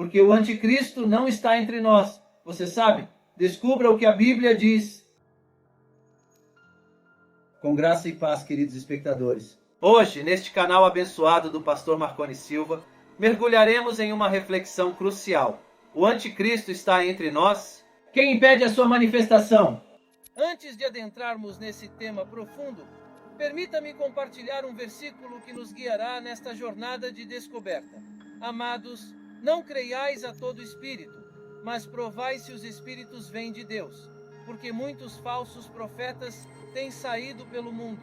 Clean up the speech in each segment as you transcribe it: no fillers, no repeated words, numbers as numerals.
porque o anticristo não está entre nós. Você sabe? Descubra o que a Bíblia diz. Com graça e paz, queridos espectadores. Hoje, neste canal abençoado do pastor Marconi Silva, mergulharemos em uma reflexão crucial. O anticristo está entre nós? Quem impede a sua manifestação? Antes de adentrarmos nesse tema profundo, permita-me compartilhar um versículo que nos guiará nesta jornada de descoberta. Amados, não creiais a todo espírito, mas provai se os espíritos vêm de Deus, porque muitos falsos profetas têm saído pelo mundo.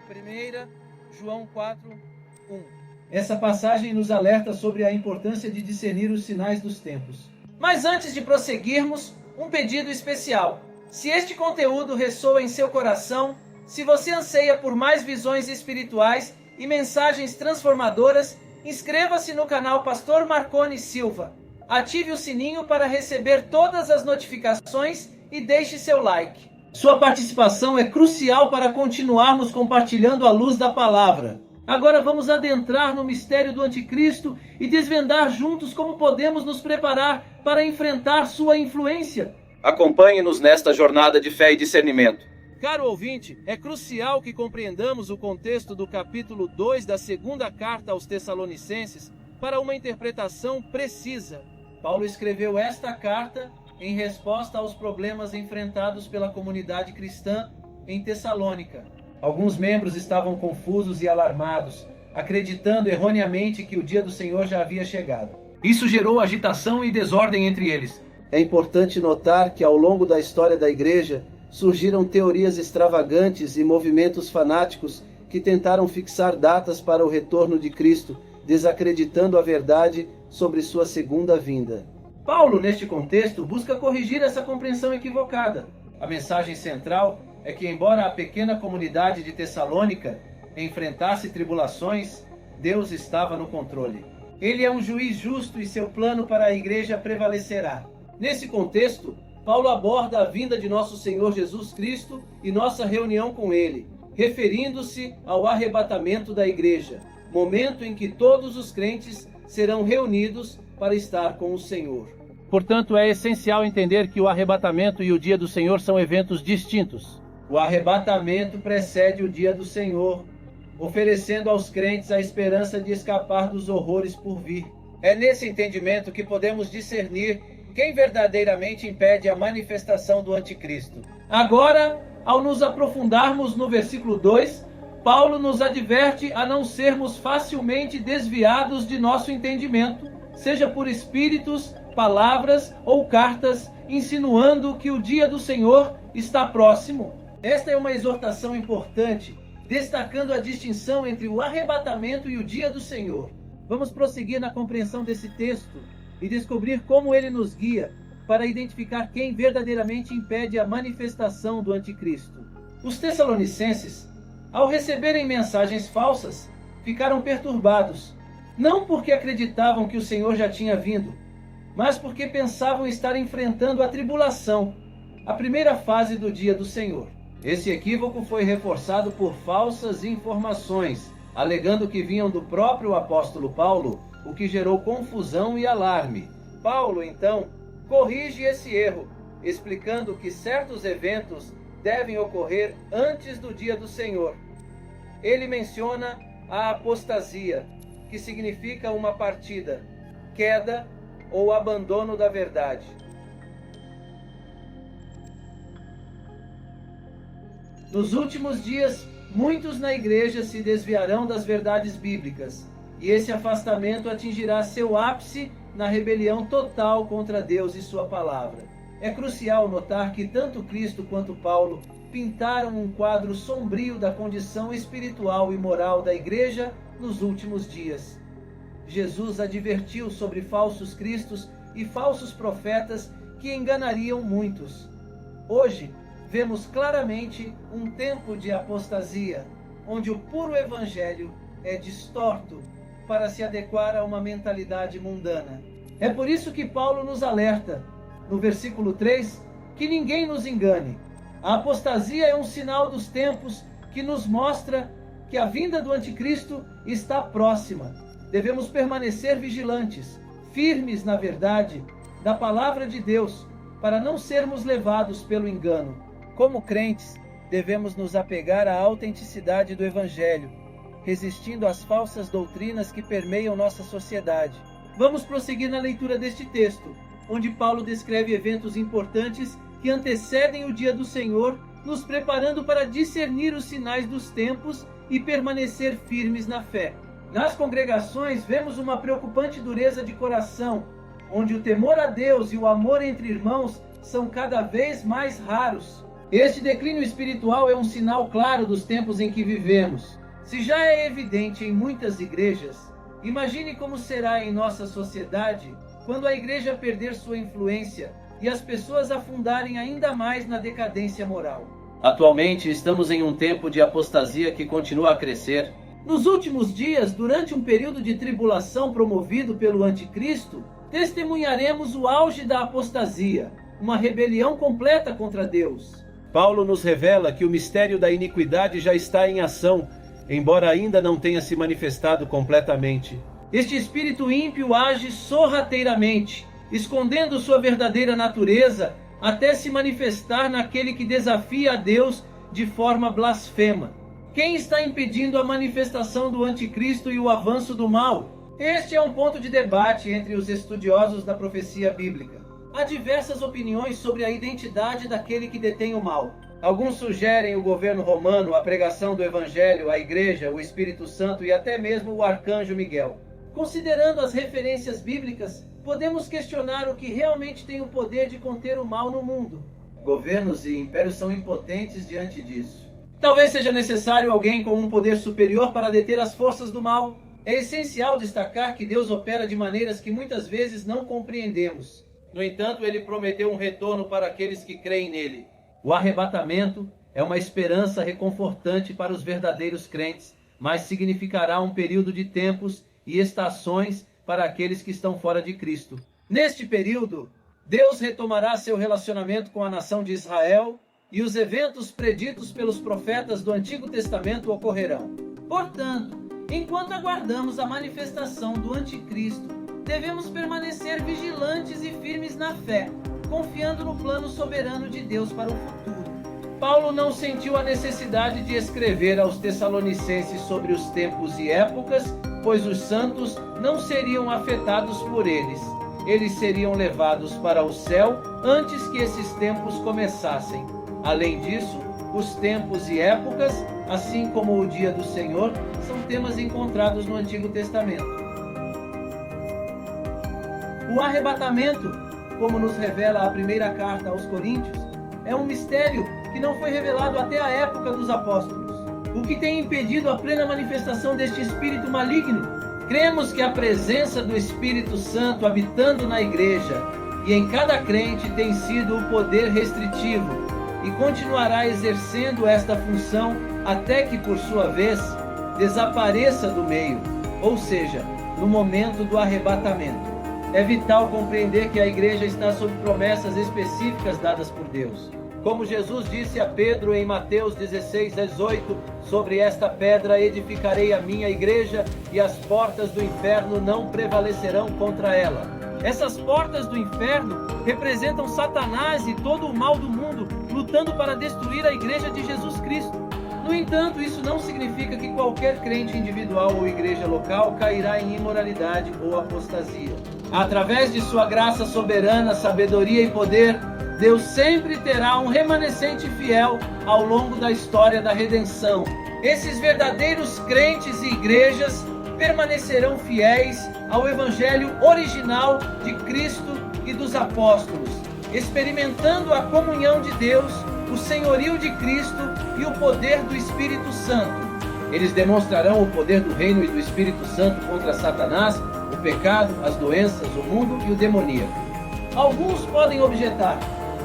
1 João 4:1. Essa passagem nos alerta sobre a importância de discernir os sinais dos tempos. Mas antes de prosseguirmos, um pedido especial. Se este conteúdo ressoa em seu coração, se você anseia por mais visões espirituais e mensagens transformadoras, inscreva-se no canal Pastor Marconi Silva. Ative o sininho para receber todas as notificações e deixe seu like. Sua participação é crucial para continuarmos compartilhando a luz da palavra. Agora vamos adentrar no mistério do anticristo e desvendar juntos como podemos nos preparar para enfrentar sua influência. Acompanhe-nos nesta jornada de fé e discernimento. Caro ouvinte, é crucial que compreendamos o contexto do capítulo 2 da segunda carta aos Tessalonicenses para uma interpretação precisa. Paulo escreveu esta carta em resposta aos problemas enfrentados pela comunidade cristã em Tessalônica. Alguns membros estavam confusos e alarmados, acreditando erroneamente que o dia do Senhor já havia chegado. Isso gerou agitação e desordem entre eles. É importante notar que ao longo da história da igreja surgiram teorias extravagantes e movimentos fanáticos que tentaram fixar datas para o retorno de Cristo, desacreditando a verdade sobre sua segunda vinda. Paulo, neste contexto, busca corrigir essa compreensão equivocada. A mensagem central é que, embora a pequena comunidade de Tessalônica enfrentasse tribulações, Deus estava no controle. Ele é um juiz justo e seu plano para a igreja prevalecerá. Nesse contexto, Paulo aborda a vinda de nosso Senhor Jesus Cristo e nossa reunião com Ele, referindo-se ao arrebatamento da igreja, momento em que todos os crentes serão reunidos para estar com o Senhor. Portanto, é essencial entender que o arrebatamento e o dia do Senhor são eventos distintos. O arrebatamento precede o dia do Senhor, oferecendo aos crentes a esperança de escapar dos horrores por vir. É nesse entendimento que podemos discernir quem verdadeiramente impede a manifestação do anticristo. Agora, ao nos aprofundarmos no versículo 2, Paulo nos adverte a não sermos facilmente desviados de nosso entendimento, seja por espíritos, palavras ou cartas, insinuando que o dia do Senhor está próximo. Esta é uma exortação importante, destacando a distinção entre o arrebatamento e o dia do Senhor. Vamos prosseguir na compreensão desse texto e descobrir como ele nos guia para identificar quem verdadeiramente impede a manifestação do anticristo. Os tessalonicenses, ao receberem mensagens falsas, ficaram perturbados, não porque acreditavam que o Senhor já tinha vindo, mas porque pensavam estar enfrentando a tribulação, a primeira fase do dia do Senhor. Esse equívoco foi reforçado por falsas informações, alegando que vinham do próprio apóstolo Paulo, o que gerou confusão e alarme. Paulo, então, corrige esse erro, explicando que certos eventos devem ocorrer antes do dia do Senhor. Ele menciona a apostasia, que significa uma partida, queda ou abandono da verdade. Nos últimos dias, muitos na igreja se desviarão das verdades bíblicas, e esse afastamento atingirá seu ápice na rebelião total contra Deus e sua palavra. É crucial notar que tanto Cristo quanto Paulo pintaram um quadro sombrio da condição espiritual e moral da igreja nos últimos dias. Jesus advertiu sobre falsos cristos e falsos profetas que enganariam muitos. Hoje, vemos claramente um tempo de apostasia, onde o puro evangelho é distorto para se adequar a uma mentalidade mundana. É por isso que Paulo nos alerta, no versículo 3, que ninguém nos engane. A apostasia é um sinal dos tempos que nos mostra que a vinda do anticristo está próxima. Devemos permanecer vigilantes, firmes na verdade da palavra de Deus, para não sermos levados pelo engano. Como crentes, devemos nos apegar à autenticidade do Evangelho, resistindo às falsas doutrinas que permeiam nossa sociedade. Vamos prosseguir na leitura deste texto, onde Paulo descreve eventos importantes que antecedem o dia do Senhor, nos preparando para discernir os sinais dos tempos e permanecer firmes na fé. Nas congregações, vemos uma preocupante dureza de coração, onde o temor a Deus e o amor entre irmãos são cada vez mais raros. Este declínio espiritual é um sinal claro dos tempos em que vivemos. Se já é evidente em muitas igrejas, imagine como será em nossa sociedade quando a igreja perder sua influência e as pessoas afundarem ainda mais na decadência moral. Atualmente estamos em um tempo de apostasia que continua a crescer. Nos últimos dias, durante um período de tribulação promovido pelo anticristo, testemunharemos o auge da apostasia, uma rebelião completa contra Deus. Paulo nos revela que o mistério da iniquidade já está em ação, embora ainda não tenha se manifestado completamente. Este espírito ímpio age sorrateiramente, escondendo sua verdadeira natureza até se manifestar naquele que desafia a Deus de forma blasfema. Quem está impedindo a manifestação do anticristo e o avanço do mal? Este é um ponto de debate entre os estudiosos da profecia bíblica. Há diversas opiniões sobre a identidade daquele que detém o mal. Alguns sugerem o governo romano, a pregação do evangelho, a igreja, o Espírito Santo e até mesmo o arcanjo Miguel. Considerando as referências bíblicas, podemos questionar o que realmente tem o poder de conter o mal no mundo. Governos e impérios são impotentes diante disso. Talvez seja necessário alguém com um poder superior para deter as forças do mal. É essencial destacar que Deus opera de maneiras que muitas vezes não compreendemos. No entanto, ele prometeu um retorno para aqueles que creem nele. O arrebatamento é uma esperança reconfortante para os verdadeiros crentes, mas significará um período de tempos e estações para aqueles que estão fora de Cristo. Neste período, Deus retomará seu relacionamento com a nação de Israel e os eventos preditos pelos profetas do Antigo Testamento ocorrerão. Portanto, enquanto aguardamos a manifestação do anticristo, devemos permanecer vigilantes e firmes na fé, confiando no plano soberano de Deus para o futuro. Paulo não sentiu a necessidade de escrever aos Tessalonicenses sobre os tempos e épocas, pois os santos não seriam afetados por eles. Eles seriam levados para o céu antes que esses tempos começassem. Além disso, os tempos e épocas, assim como o dia do Senhor, são temas encontrados no Antigo Testamento. O arrebatamento, como nos revela a primeira carta aos Coríntios, é um mistério que não foi revelado até a época dos apóstolos. O que tem impedido a plena manifestação deste espírito maligno? Cremos que a presença do Espírito Santo habitando na igreja e em cada crente tem sido o poder restritivo e continuará exercendo esta função até que, por sua vez, desapareça do meio, ou seja, no momento do arrebatamento. É vital compreender que a igreja está sob promessas específicas dadas por Deus. Como Jesus disse a Pedro em Mateus 16:18, sobre esta pedra edificarei a minha igreja e as portas do inferno não prevalecerão contra ela. Essas portas do inferno representam Satanás e todo o mal do mundo lutando para destruir a igreja de Jesus Cristo. No entanto, isso não significa que qualquer crente individual ou igreja local cairá em imoralidade ou apostasia. Através de sua graça soberana, sabedoria e poder, Deus sempre terá um remanescente fiel ao longo da história da redenção. Esses verdadeiros crentes e igrejas permanecerão fiéis ao evangelho original de Cristo e dos apóstolos, experimentando a comunhão de Deus, o senhorio de Cristo e o poder do Espírito Santo. Eles demonstrarão o poder do reino e do Espírito Santo contra Satanás, o pecado, as doenças, o mundo e o demoníaco. Alguns podem objetar: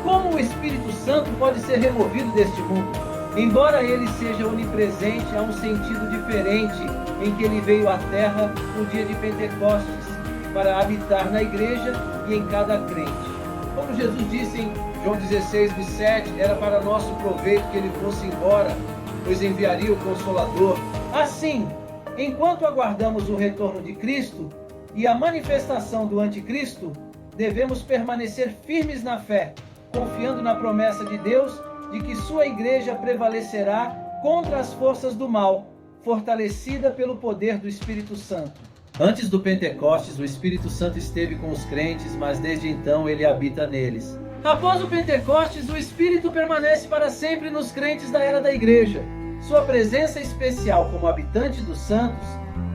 como o Espírito Santo pode ser removido deste mundo? Embora ele seja onipresente, há um sentido diferente em que ele veio à terra no dia de Pentecostes, para habitar na igreja e em cada crente. Como Jesus disse em João 16:7, era para nosso proveito que ele fosse embora, pois enviaria o Consolador. Assim, enquanto aguardamos o retorno de Cristo e a manifestação do anticristo, devemos permanecer firmes na fé, confiando na promessa de Deus de que sua igreja prevalecerá contra as forças do mal, fortalecida pelo poder do Espírito Santo. Antes do Pentecostes, o Espírito Santo esteve com os crentes, mas desde então ele habita neles. Após o Pentecostes, o Espírito permanece para sempre nos crentes da era da igreja. Sua presença especial como habitante dos santos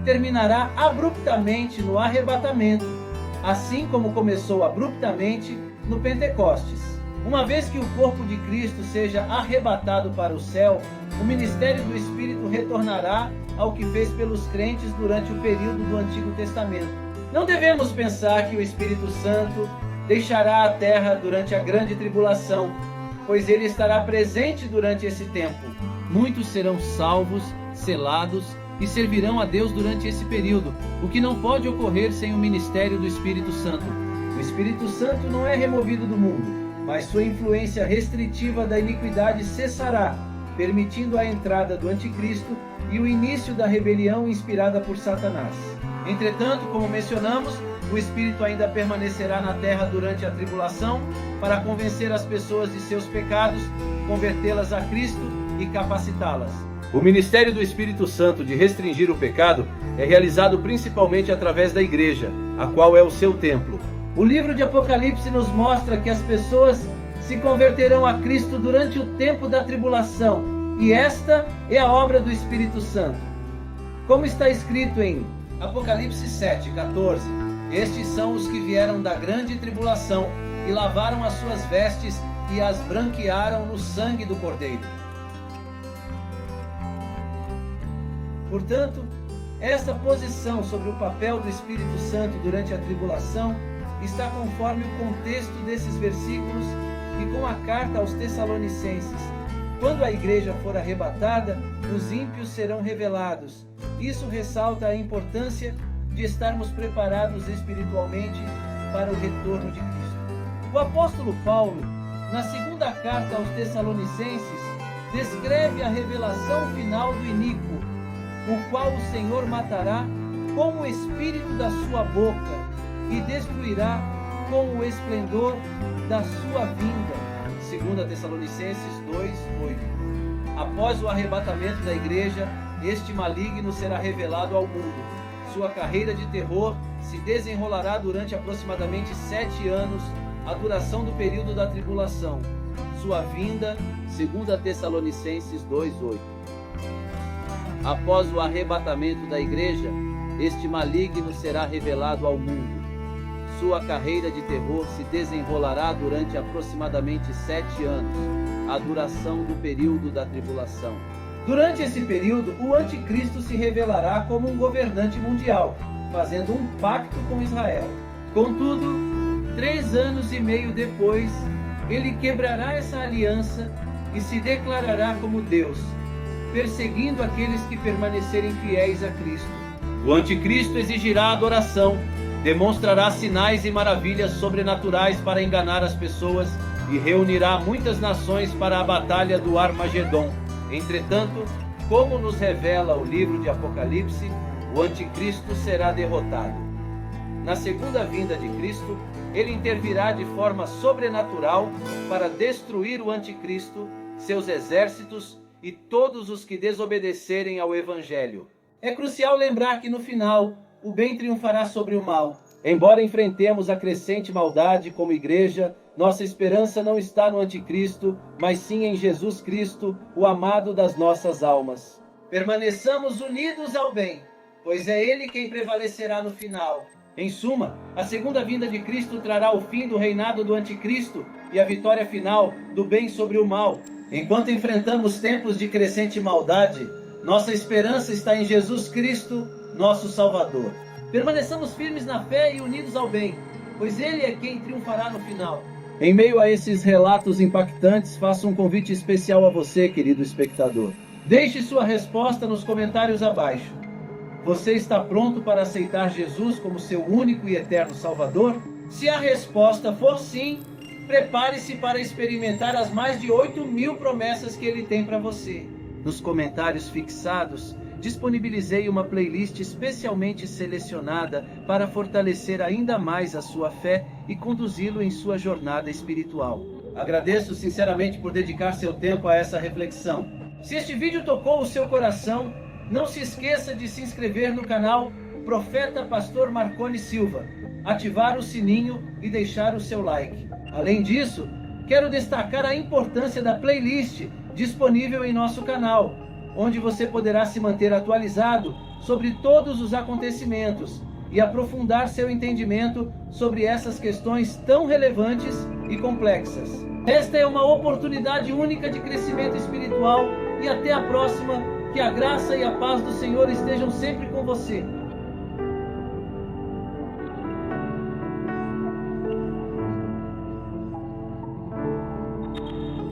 terminará abruptamente no arrebatamento, assim como começou abruptamente no Pentecostes. Uma vez que o corpo de Cristo seja arrebatado para o céu, o ministério do Espírito retornará ao que fez pelos crentes durante o período do Antigo Testamento. Não devemos pensar que o Espírito Santo deixará a terra durante a grande tribulação, pois ele estará presente durante esse tempo. Muitos serão salvos, selados e servirão a Deus durante esse período, o que não pode ocorrer sem o ministério do Espírito Santo. O Espírito Santo não é removido do mundo, mas sua influência restritiva da iniquidade cessará, permitindo a entrada do anticristo e o início da rebelião inspirada por Satanás. Entretanto, como mencionamos, o Espírito ainda permanecerá na terra durante a tribulação para convencer as pessoas de seus pecados, convertê-las a Cristo e capacitá-las. O ministério do Espírito Santo de restringir o pecado é realizado principalmente através da igreja, a qual é o seu templo. O livro de Apocalipse nos mostra que as pessoas se converterão a Cristo durante o tempo da tribulação, e esta é a obra do Espírito Santo. Como está escrito em Apocalipse 7:14, estes são os que vieram da grande tribulação e lavaram as suas vestes e as branquearam no sangue do Cordeiro. Portanto, esta posição sobre o papel do Espírito Santo durante a tribulação está conforme o contexto desses versículos e com a carta aos Tessalonicenses. Quando a igreja for arrebatada, os ímpios serão revelados. Isso ressalta a importância de estarmos preparados espiritualmente para o retorno de Cristo. O apóstolo Paulo, na segunda carta aos Tessalonicenses, descreve a revelação final do iníquo, o qual o Senhor matará com o espírito da sua boca e destruirá com o esplendor da sua vinda. 2 Tessalonicenses 2:8. Após o arrebatamento da igreja, este maligno será revelado ao mundo. Sua carreira de terror se desenrolará durante aproximadamente 7 anos, a duração do período da tribulação. Sua vinda, 2 Tessalonicenses 2:8. Após o arrebatamento da igreja, este maligno será revelado ao mundo. Sua carreira de terror se desenrolará durante aproximadamente 7 anos, a duração do período da tribulação. Durante esse período, o anticristo se revelará como um governante mundial, fazendo um pacto com Israel. Contudo, 3 anos e meio depois, ele quebrará essa aliança e se declarará como Deus, perseguindo aqueles que permanecerem fiéis a Cristo. O anticristo exigirá adoração, demonstrará sinais e maravilhas sobrenaturais para enganar as pessoas e reunirá muitas nações para a batalha do Armagedon. Entretanto, como nos revela o livro de Apocalipse, o anticristo será derrotado. Na segunda vinda de Cristo, ele intervirá de forma sobrenatural para destruir o anticristo, seus exércitos e todos os que desobedecerem ao Evangelho. É crucial lembrar que no final, o bem triunfará sobre o mal. Embora enfrentemos a crescente maldade como igreja, nossa esperança não está no anticristo, mas sim em Jesus Cristo, o amado das nossas almas. Permaneçamos unidos ao bem, pois é Ele quem prevalecerá no final. Em suma, a segunda vinda de Cristo trará o fim do reinado do anticristo e a vitória final do bem sobre o mal. Enquanto enfrentamos tempos de crescente maldade, nossa esperança está em Jesus Cristo, nosso Salvador. Permaneçamos firmes na fé e unidos ao bem, pois Ele é quem triunfará no final. Em meio a esses relatos impactantes, faço um convite especial a você, querido espectador. Deixe sua resposta nos comentários abaixo. Você está pronto para aceitar Jesus como seu único e eterno Salvador? Se a resposta for sim, prepare-se para experimentar as mais de 8.000 promessas que Ele tem para você. Nos comentários fixados, disponibilizei uma playlist especialmente selecionada para fortalecer ainda mais a sua fé e conduzi-lo em sua jornada espiritual. Agradeço sinceramente por dedicar seu tempo a essa reflexão. Se este vídeo tocou o seu coração, não se esqueça de se inscrever no canal Profeta Pastor Marconi Silva, ativar o sininho e deixar o seu like. Além disso, quero destacar a importância da playlist disponível em nosso canal, onde você poderá se manter atualizado sobre todos os acontecimentos e aprofundar seu entendimento sobre essas questões tão relevantes e complexas. Esta é uma oportunidade única de crescimento espiritual e até a próxima. Que a graça e a paz do Senhor estejam sempre com você.